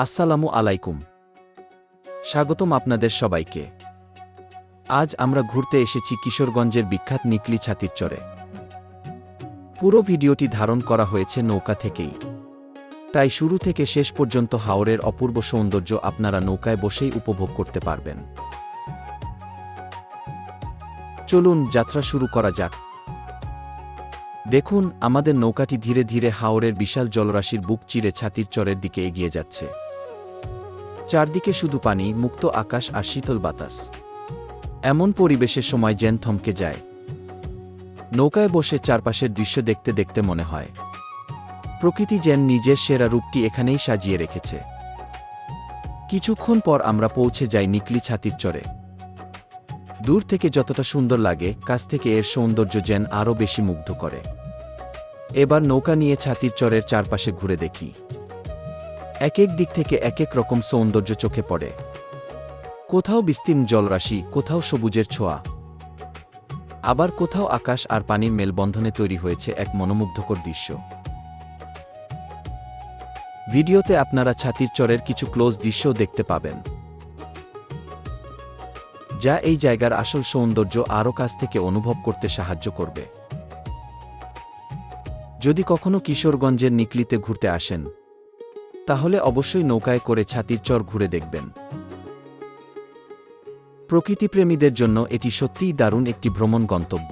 আসসালামু আলাইকুম। স্বাগতম আপনাদের সবাইকে। আজ আমরা ঘুরতে এসেছি কিশোরগঞ্জের বিখ্যাত নিকলি ছাতির চরে। পুরো ভিডিওটি ধারণ করা হয়েছে নৌকা থেকেই, তাই শুরু থেকে শেষ পর্যন্ত হাওরের অপূর্ব সৌন্দর্য আপনারা নৌকায় বসেই উপভোগ করতে পারবেন। চলুন যাত্রা শুরু করা যাক। দেখুন, আমাদের নৌকাটি ধীরে ধীরে হাওরের বিশাল জলরাশির বুক চিরে ছাতির চরের দিকে এগিয়ে যাচ্ছে। চারদিকে শুধু পানি, মুক্ত আকাশ আর শীতল বাতাস। এমন পরিবেশের সময় যেন থমকে যায়। নৌকায় বসে চারপাশের দৃশ্য দেখতে দেখতে মনে হয় প্রকৃতি যেন নিজের সেরা রূপটি এখানেই সাজিয়ে রেখেছে। কিছুক্ষণ পর আমরা পৌঁছে যাই নিকলি ছাতির চরে। দূর থেকে যতটা সুন্দর লাগে, কাছ থেকে এর সৌন্দর্য যেন আরও বেশি মুগ্ধ করে। এবার নৌকা নিয়ে ছাতির চরের চারপাশে ঘুরে দেখি। এক এক দিক থেকে এক এক রকম সৌন্দর্য চোখে পড়ে। কোথাও বিস্তীর্ণ জলরাশি, কোথাও সবুজের ছোঁয়া, আবার কোথাও আকাশ আর পানির মেলবন্ধনে তৈরি হয়েছে এক মনোমুগ্ধকর দৃশ্য। ভিডিওতে আপনারা ছাতির চরের কিছু ক্লোজ দৃশ্যও দেখতে পাবেন, যা এই জায়গার আসল সৌন্দর্য আরও কাছ থেকে অনুভব করতে সাহায্য করবে। যদি কখনো কিশোরগঞ্জের নিকলিতে ঘুরতে আসেন, তাহলে অবশ্যই নৌকায় করে ছাতির চর ঘুরে দেখবেন। প্রকৃতিপ্রেমীদের জন্য এটি সত্যিই দারুণ একটি ভ্রমণ গন্তব্য।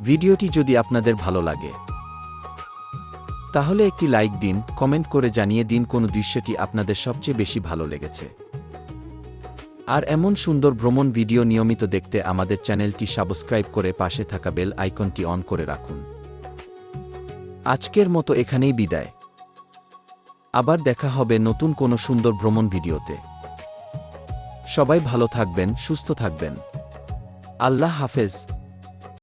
ভিডিওটি যদি আপনাদের ভালো লাগে, তাহলে একটি লাইক দিন, কমেন্ট করে জানিয়ে দিন কোন দৃশ্যটি আপনাদের সবচেয়ে বেশি ভালো লেগেছে। আর এমন সুন্দর ভ্রমণ ভিডিও নিয়মিত দেখতে আমাদের চ্যানেলটি সাবস্ক্রাইব করে পাশে থাকা বেল আইকনটি অন করে রাখুন। আজকের মতো এখানেই বিদায়। আবার দেখা হবে নতুন কোনো সুন্দর ভ্রমণ ভিডিওতে। সবাই ভালো থাকবেন, সুস্থ থাকবেন। আল্লাহ হাফেজ।